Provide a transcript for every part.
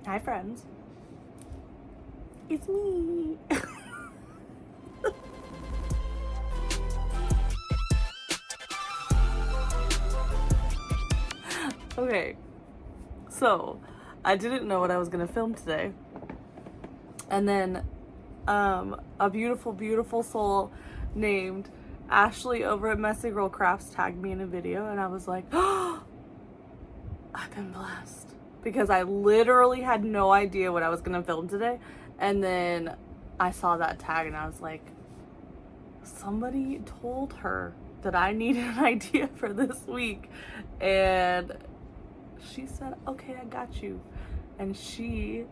Hi friends, it's me. Okay, so I didn't know what I was gonna film today, and then a beautiful soul named Ashley over at Messy Girl Crafts tagged me in a video, and I was like, oh, I've been blessed, because I literally had no idea what I was gonna film today, and then I saw that tag and I was like, somebody told her that I needed an idea for this week, and she said, okay, I got you. And she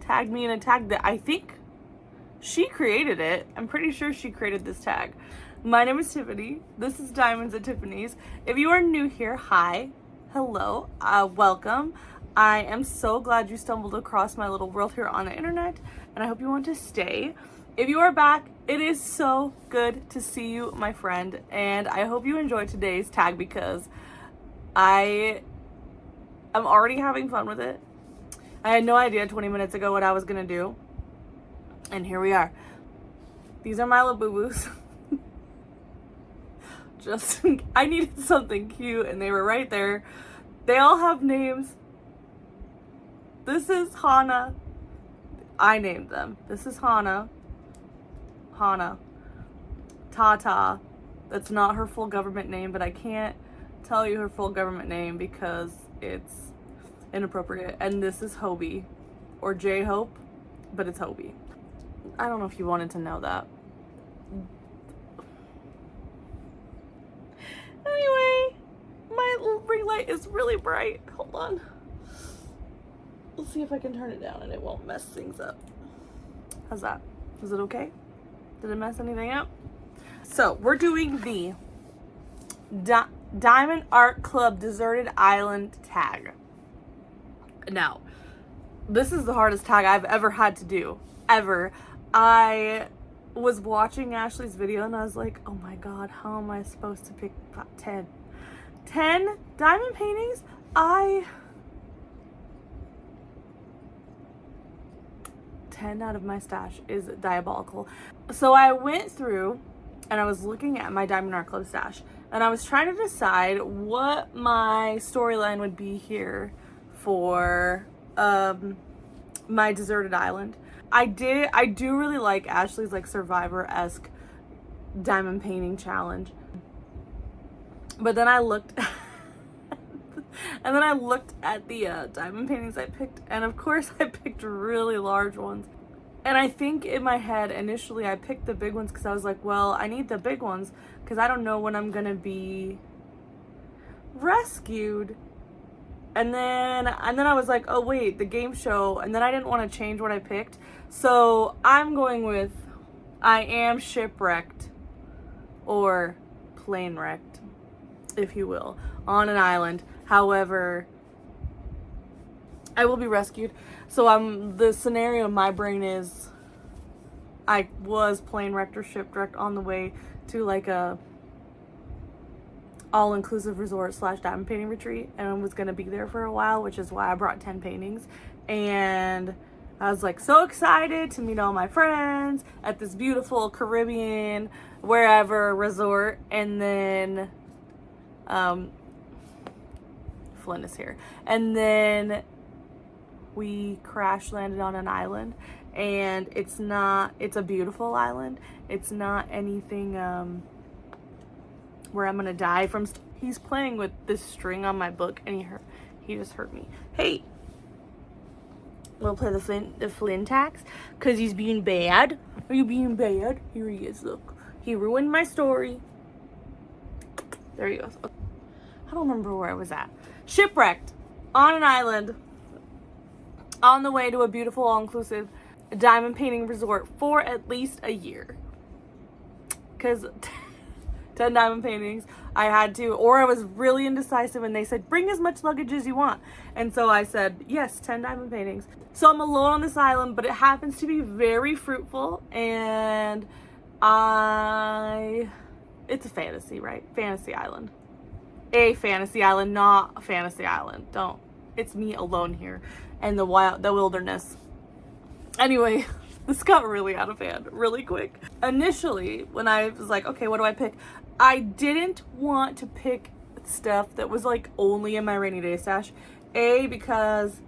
tagged me in a tag that I think she created it. I'm pretty sure she created this tag. My name is Tiffany. This is Diamonds at Tiffany's. If you are new here, hi, hello, welcome. I am so glad you stumbled across my little world here on the internet, and I hope you want to stay. If you are back, it is so good to see you, my friend, and I hope you enjoyed today's tag because I'm already having fun with it. I had no idea 20 minutes ago what I was gonna do, and here we are. These are my little boo-boos. I needed something cute, and they were right there. They all have names. This is Hana. I named them. This is Hana. Tata. That's not her full government name, but I can't tell you her full government name because it's inappropriate. And this is Hobie, or J-Hope, but it's Hobie. I don't know if you wanted to know that. Anyway, my ring light is really bright. Hold on. Let's see if I can turn it down and it won't mess things up. How's that? Is it okay? Did it mess anything up? So we're doing the Diamond Art Club Deserted Island tag. Now, this is the hardest tag I've ever had to do. Ever. I was watching Ashley's video and I was like, oh my god, how am I supposed to pick 10? 10 diamond paintings? 10 out of my stash is diabolical. So I went through and I was looking at my Diamond Art Club stash and I was trying to decide what my storyline would be here for my deserted island. I do really like Ashley's like Survivor-esque diamond painting challenge. But then I looked at the diamond paintings I picked, and of course I picked really large ones. And I think in my head initially I picked the big ones because I was like, well, I need the big ones because I don't know when I'm gonna be rescued. And then I was like, oh wait, the game show, and then I didn't want to change what I picked. So I'm going with I am shipwrecked, or plane wrecked, if you will, on an island. However, I will be rescued. So the scenario in my brain is I was plane wrecked or shipwrecked on the way to like a all-inclusive resort / diamond painting retreat, and I was gonna be there for a while, which is why I brought 10 paintings. And I was like so excited to meet all my friends at this beautiful Caribbean wherever resort, and then Flynn is here, and then we crash landed on an island, and it's a beautiful island. It's not anything where I'm gonna die from. He's playing with this string on my book and he just hurt me. Hey, we'll play the Flynn tax because he's being bad. Are you being bad? Here he is, look. He ruined my story. There he goes. I don't remember where I was at. Shipwrecked on an island on the way to a beautiful all-inclusive diamond painting resort for at least a year. Because 10 diamond paintings, I had to, or I was really indecisive and they said, bring as much luggage as you want. And so I said, yes, 10 diamond paintings. So I'm alone on this island, but it happens to be very fruitful, and it's a fantasy, right? Fantasy island. A fantasy island, not a fantasy island. It's me alone here. and the wilderness. Anyway, this got really out of hand really quick. Initially, when I was like, okay, what do I pick? I didn't want to pick stuff that was like only in my rainy day stash. Because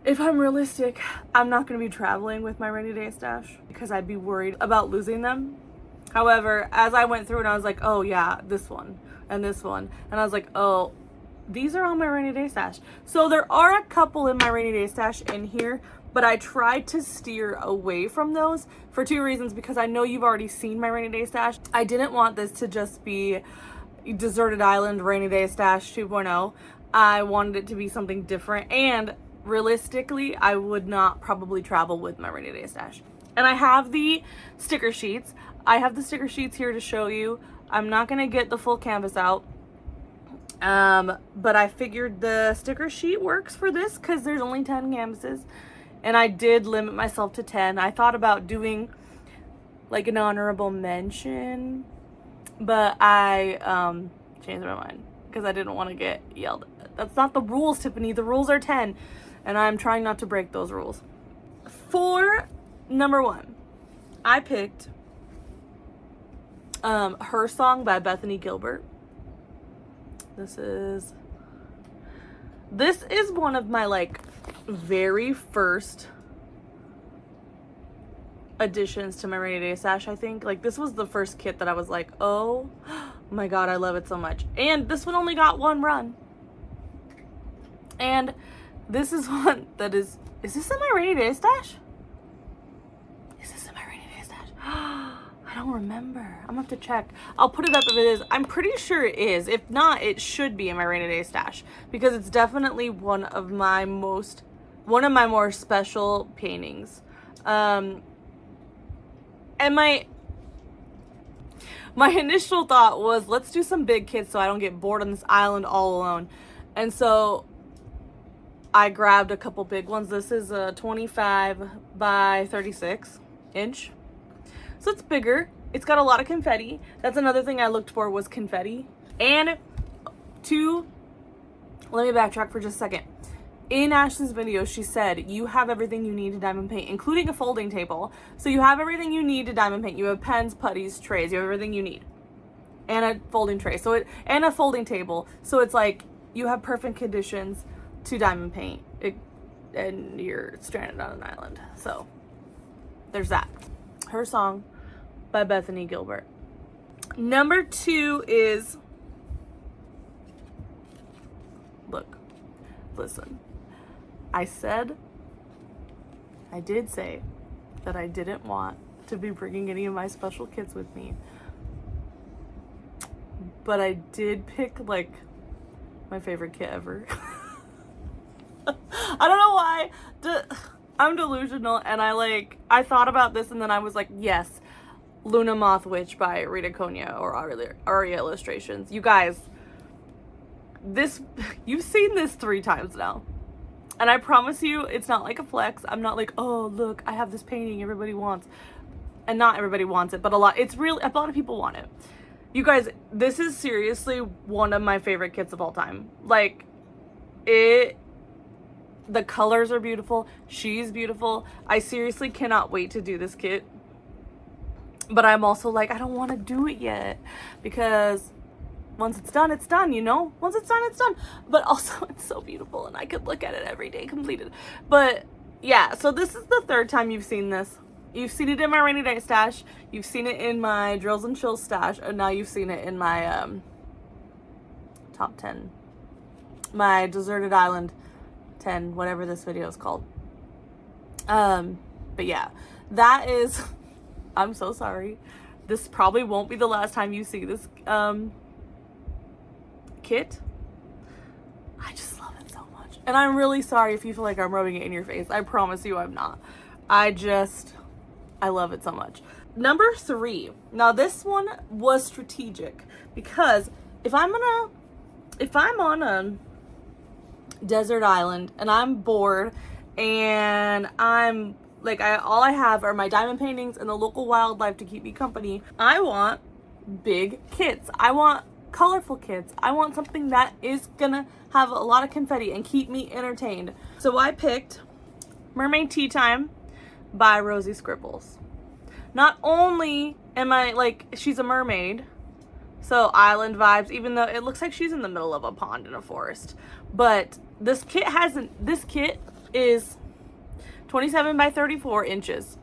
if I'm realistic, I'm not going to be traveling with my rainy day stash because I'd be worried about losing them. However, as I went through and I was like, oh yeah, this one and this one. And I was like, oh, these are on my rainy day stash. So there are a couple in my rainy day stash in here, but I tried to steer away from those for two reasons. Because I know you've already seen my rainy day stash. I didn't want this to just be Deserted Island rainy day stash 2.0. I wanted it to be something different, and realistically, I would not probably travel with my rainy day stash. And I have the sticker sheets. I have the sticker sheets here to show you. I'm not going to get the full canvas out. But I figured the sticker sheet works for this because there's only 10 canvases. And I did limit myself to 10. I thought about doing like an honorable mention, but I changed my mind because I didn't want to get yelled at. That's not the rules, Tiffany. The rules are 10. And I'm trying not to break those rules. For number 1, I picked Her Song by Bethany Gilbert. This is one of my like very first additions to my rainy day stash, I think. Like, this was the first kit that I was like, oh my god, I love it so much. And this one only got 1 run. And this is one that is this in my rainy day stash? Is this in my rainy day stash? I don't remember. I'm gonna have to check. I'll put it up if it is. I'm pretty sure it is. If not, it should be in my rainy day stash because it's definitely one of my more special paintings. And my initial thought was, let's do some big kits so I don't get bored on this island all alone. And so I grabbed a couple big ones. This is a 25 by 36 inch. So it's bigger. It's got a lot of confetti. That's another thing I looked for, was confetti. And let me backtrack for just a second. In Ashley's video, she said, you have everything you need to diamond paint, including a folding table. So you have everything you need to diamond paint. You have pens, putties, trays. You have everything you need. And a folding tray. And a folding table. So it's like, you have perfect conditions to diamond paint. And you're stranded on an island. So there's that. Her Song by Bethany Gilbert. Number 2 is, listen. I did say that I didn't want to be bringing any of my special kits with me. But I did pick, like, my favorite kit ever. I don't know why. I'm delusional, and I thought about this, and then I was like, yes, Luna Moth Witch by Rita Konya or Aria Illustrations. You guys, you've seen this 3 times now. And I promise you, it's not like a flex. I'm not like, oh, look, I have this painting everybody wants. And not everybody wants it, but a lot of people want it. You guys, this is seriously one of my favorite kits of all time. Like, the colors are beautiful. She's beautiful. I seriously cannot wait to do this kit. But I'm also like, I don't want to do it yet. Because once it's done, you know? Once it's done, it's done. But also, it's so beautiful, and I could look at it every day completed. But, yeah, so this is the 3rd time you've seen this. You've seen it in my rainy day stash. You've seen it in my Drills and Chills stash. And now you've seen it in my top 10. My Deserted Island 10, whatever this video is called. But, yeah, that is... I'm so sorry. This probably won't be the last time you see this kit. I just love it so much. And I'm really sorry if you feel like I'm rubbing it in your face. I promise you I'm not. I love it so much. Number 3. Now this one was strategic because if I'm on a desert island and I'm bored and I'm like, all I have are my diamond paintings and the local wildlife to keep me company, I want big kits. I want colorful kits. I want something that is gonna have a lot of confetti and keep me entertained. So I picked Mermaid Tea Time by Rosie Scribbles. Not only am I like, she's a mermaid, so island vibes, even though it looks like she's in the middle of a pond in a forest. But this kit is 27 by 34 inches,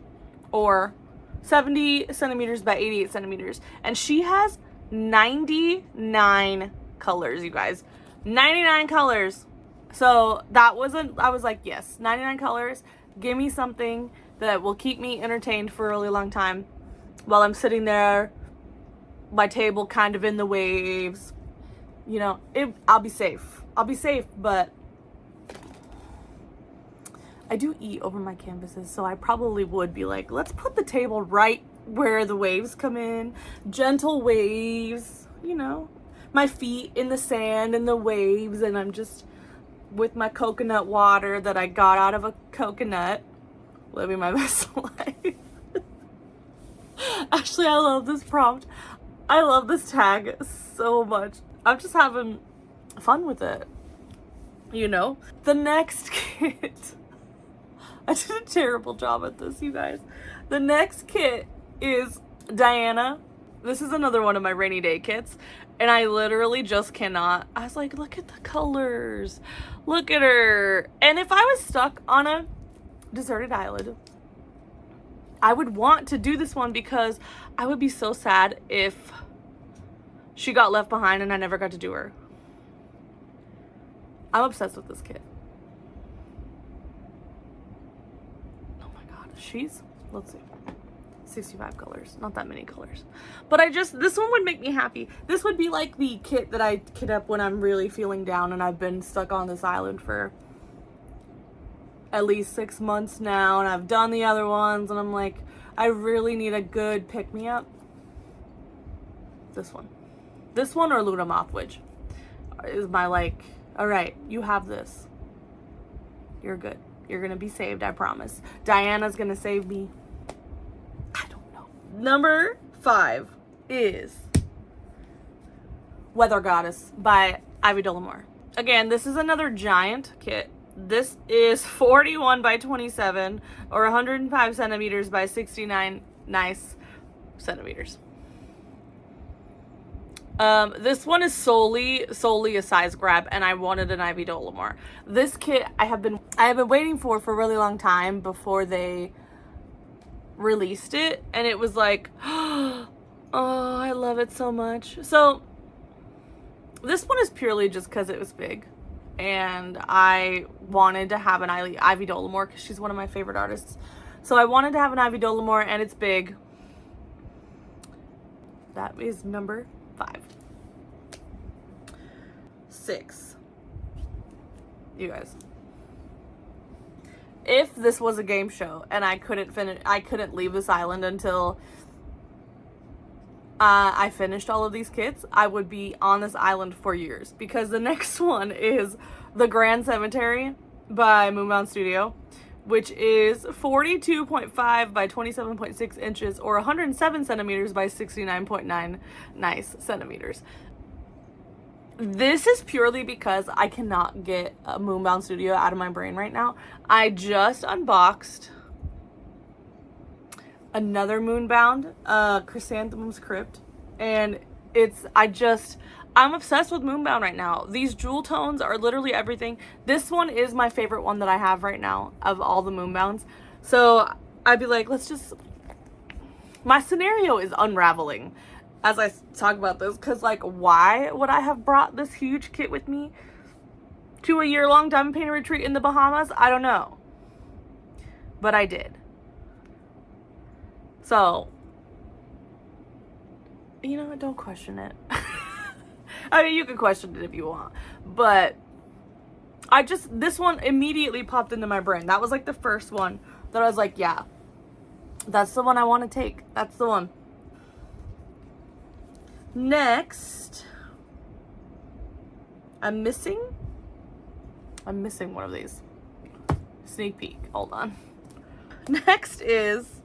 or 70 centimeters by 88 centimeters. And she has 99 colors, you guys. 99 colors. So that wasn't, I was like, yes, 99 colors. Give me something that will keep me entertained for a really long time while I'm sitting there, my table kind of in the waves. You know, I'll be safe. I'll be safe, but I do eat over my canvases, so I probably would be like, let's put the table right where the waves come in. Gentle waves, you know. My feet in the sand and the waves, and I'm just with my coconut water that I got out of a coconut, living my best life. Actually, I love this prompt. I love this tag so much. I'm just having fun with it, you know? The next kit, I did a terrible job at this, you guys. The next kit is Diana. This is another one of my rainy day kits, and I literally just cannot. I was like, look at the colors. Look at her. And if I was stuck on a deserted island, I would want to do this one because I would be so sad if she got left behind and I never got to do her. I'm obsessed with this kit. Oh my god, let's see, 65 colors, not that many colors. But this one would make me happy. This would be like the kit that I kit up when I'm really feeling down and I've been stuck on this island for at least 6 months now, and I've done the other ones, and I'm like, I really need a good pick-me-up. This one or Luna Mothwitch is my like, all right, you have this. You're good. You're gonna be saved, I promise. Diana's gonna save me. I don't know. Number 5 is Weather Goddess by Ivy Dollamore. Again, this is another giant kit. This is 41 by 27 or 105 centimeters by 69 nice centimeters. This one is solely a size grab, and I wanted an Ivy Dollamore. This kit I have been waiting for a really long time before they released it, and it was like, oh, I love it so much. So this one is purely just because it was big, and I wanted to have an Ivy Dollamore because she's one of my favorite artists. So I wanted to have an Ivy Dollamore, and it's big. That is number 5. 6. You guys, if this was a game show and I couldn't leave this island until I finished all of these kits, I would be on this island for years, because the next one is The Grand Cemetery by Moonbound Studio, which is 42.5 by 27.6 inches or 107 centimeters by 69.9 nice centimeters. This is purely because I cannot get a Moonbound Studio out of my brain right now. I just unboxed another Moonbound, Chrysanthemum's Crypt, and I'm obsessed with Moonbound right now. These jewel tones are literally everything. This one is my favorite one that I have right now of all the Moonbounds. So I'd be like, my scenario is unraveling as I talk about this, because like, why would I have brought this huge kit with me to a year-long diamond painting retreat in the Bahamas? I don't know, but I did. So, you know what, don't question it. I mean, you can question it if you want, but this one immediately popped into my brain. That was like the first one that I was like, yeah, that's the one I want to take. That's the one. Next, I'm missing one of these. Sneak peek, hold on. Next is,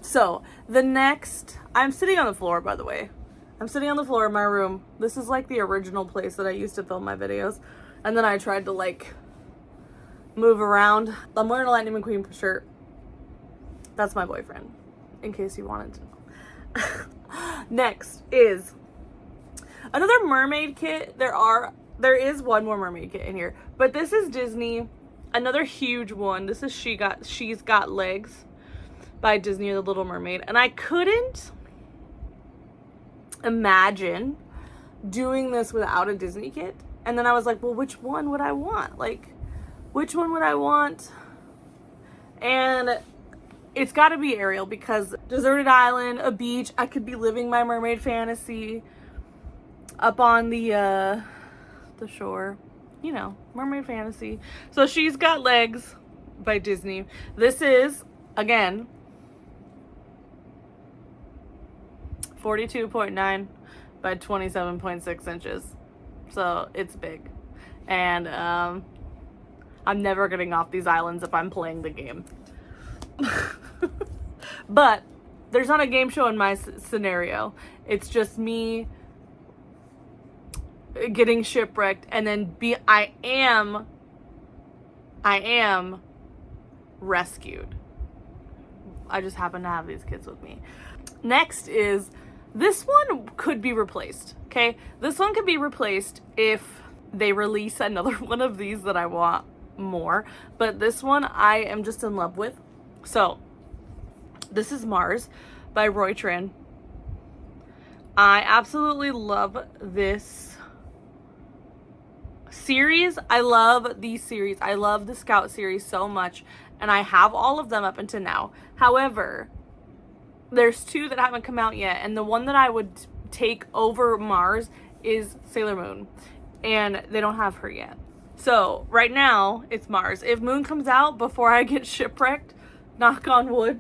so The next, I'm sitting on the floor, by the way. I'm sitting on the floor in my room. This is like the original place that I used to film my videos. And then I tried to like move around. I'm wearing a Lightning McQueen shirt. That's my boyfriend, in case you wanted to know. Next is another mermaid kit. There is one more mermaid kit in here, but this is Disney, another huge one. This is She's Got Legs by Disney, The Little Mermaid. And I couldn't imagine doing this without a Disney kit. And then I was like, well, which one would I want? Like, which one would I want? And it's got to be Ariel, because deserted island, a beach, I could be living my mermaid fantasy up on the shore, you know, mermaid fantasy. So She's Got Legs by Disney. This is, again, 42.9 by 27.6 inches. So it's big. And I'm never getting off these islands if I'm playing the game. But there's not a game show in my scenario. It's just me getting shipwrecked, and then I am rescued. I just happen to have these kids with me. Next is, this one could be replaced, okay? This one could be replaced if they release another one of these that I want more. But this one I am just in love with. So, this is Mars by Roy Trin. I absolutely love this series. I love these series. I love the Scout series so much, and I have all of them up until now. However, there's two that haven't come out yet, and the one that I would take over Mars is Sailor Moon, and they don't have her yet. So right now it's Mars. If Moon comes out before I get shipwrecked, knock on wood,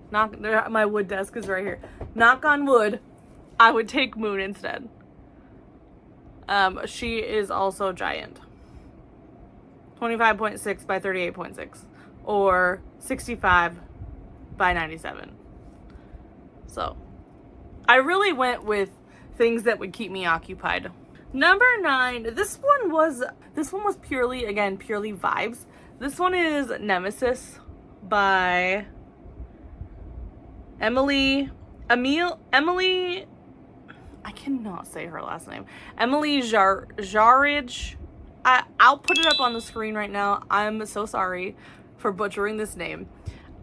my wood desk is right here, knock on wood, I would take Moon instead. She is also giant. 25.6 by 38.6, or 65 by 97. So I really went with things that would keep me occupied. Number 9, this one was purely vibes. This one is Nemesis by Emily, I cannot say her last name. Emily Jarridge. I'll put it up on the screen right now. I'm so sorry for butchering this name.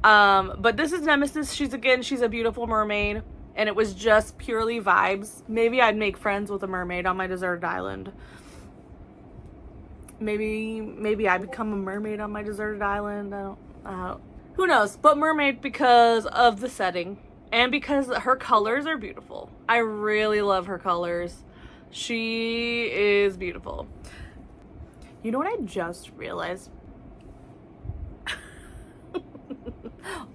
But this is Nemesis. She's a beautiful mermaid, and it was just purely vibes. Maybe I'd make friends with a mermaid on my deserted island. Maybe I become a mermaid on my deserted island. I don't, who knows? But mermaid, because of the setting and because her colors are beautiful. I really love her colors. She is beautiful. You know what I just realized?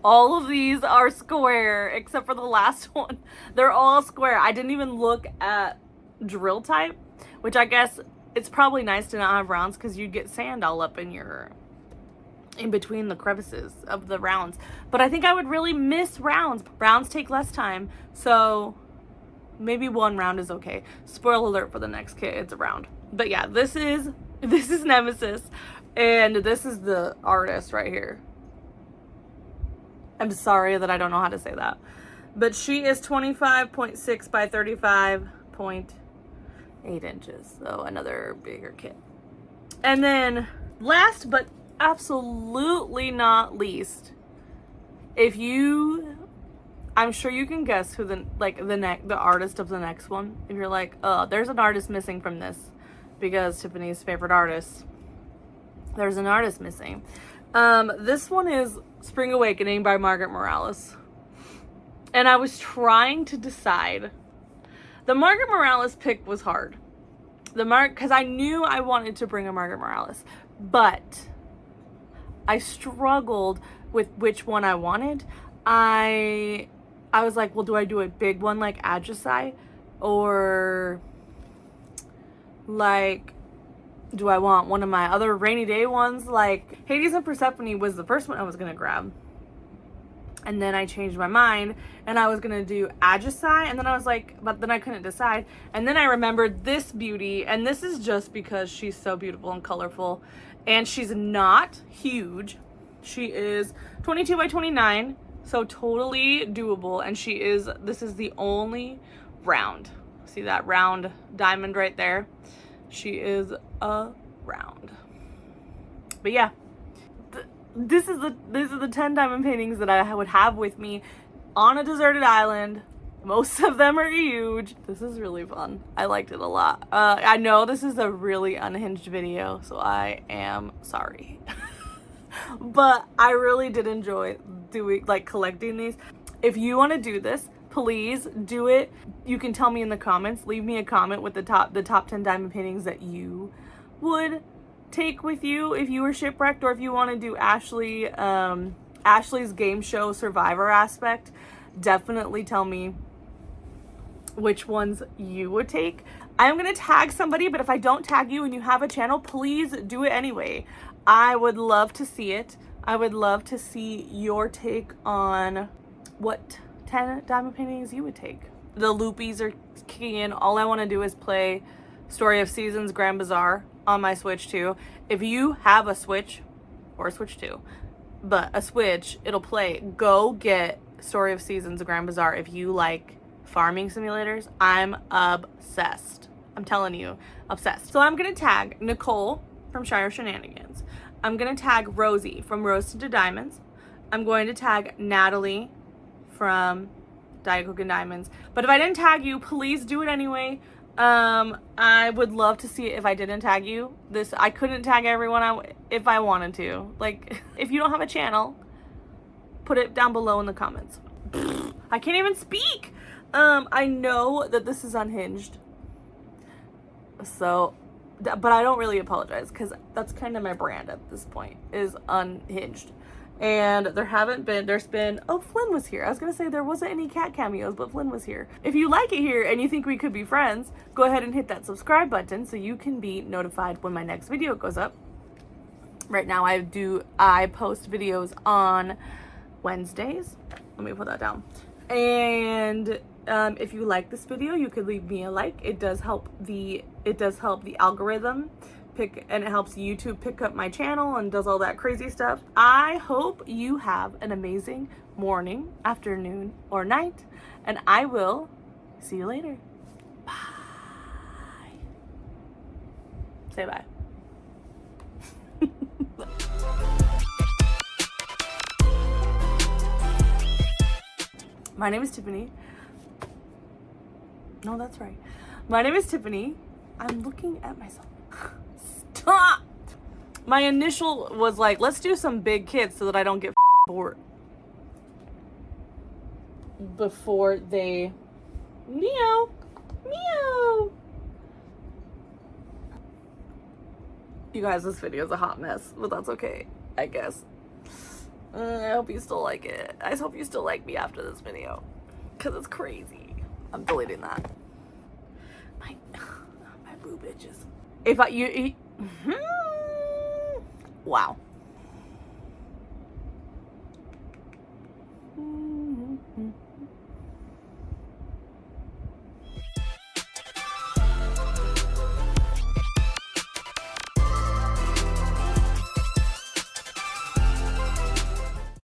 All of these are square except for the last one. They're all square. I didn't even look at drill type, which I guess it's probably nice to not have rounds because you'd get sand all up in between the crevices of the rounds. But I think I would really miss rounds. Rounds take less time, so maybe one round is okay. Spoiler alert for the next kit, it's a round. But yeah, this is Nemesis, and this is the artist right here. I'm sorry that I don't know how to say that. But she is 25.6 by 35.8 inches. So another bigger kit. And then last but absolutely not least, I'm sure you can guess who the artist of the next one. If you're like, oh, there's an artist missing from this because Tiffany's favorite artist. There's an artist missing. This one is Spring Awakening by Margaret Morales. And I was trying to decide. The Margaret Morales pick was hard. Because I knew I wanted to bring a Margaret Morales. But I struggled with which one I wanted. I was like, well, do I do a big one like Agisai? Or like, do I want one of my other rainy day ones? Like Hades and Persephone was the first one I was going to grab. And then I changed my mind and I was gonna do Ajacai, and then I was like, but then I couldn't decide. And then I remembered this beauty, and this is just because she's so beautiful and colorful, and she's not huge. She is 22 by 29, so totally doable. And this is the only round. See that round diamond right there? She is a round. But yeah. This is the 10 diamond paintings that I would have with me on a deserted island. Most of them are huge. This is really fun. I liked it a lot. I know this is a really unhinged video, so I am sorry. But I really did enjoy collecting these. If you want to do this, please do it. You can tell me in the comments. Leave me a comment with the top 10 diamond paintings that you would take with you if you were shipwrecked, or if you want to do Ashley's game show survivor aspect. Definitely tell me which ones you would take. I'm gonna tag somebody, but if I don't tag you and you have a channel, please do it anyway. I would love to see it. I would love to see your take on what 10 diamond paintings you would take. The loopies are kicking in. All I want to do is play Story of Seasons Grand Bazaar on my Switch 2. If you have a Switch, or a Switch 2, but a Switch, it'll play. Go get Story of Seasons Grand Bazaar if you like farming simulators. I'm obsessed. I'm telling you, obsessed. So I'm gonna tag Nicole from Shire Shenanigans. I'm gonna tag Rosie from Roasted to Diamonds. I'm going to tag Natalie from Diet Coke and Diamonds. But if I didn't tag you, please do it anyway. I would love to see it if I didn't tag you. I couldn't tag everyone if I wanted to. Like, if you don't have a channel, put it down below in the comments. I can't even speak. I know that this is unhinged. So, but I don't really apologize, because that's kind of my brand at this point, is unhinged. And there's been, oh, Flynn was here. I was gonna say there wasn't any cat cameos, but Flynn was here. If you like it here and you think we could be friends, go ahead and hit that subscribe button so you can be notified when my next video goes up. Right now I post videos on Wednesdays. Let me put that down. And if you like this video, you could leave me a like. It does help the algorithm and it helps YouTube pick up my channel and does all that crazy stuff. I hope you have an amazing morning, afternoon, or night, and I will see you later. Bye. Say bye. My name is Tiffany. No, that's right. My name is Tiffany. I'm looking at myself. Stop! My initial was like, let's do some big kids so that I don't get bored before they meow. You guys, this video is a hot mess, but that's okay, I guess. I hope you still like it. I hope you still like me after this video, because it's crazy. I'm deleting that. My boob itches. Wow.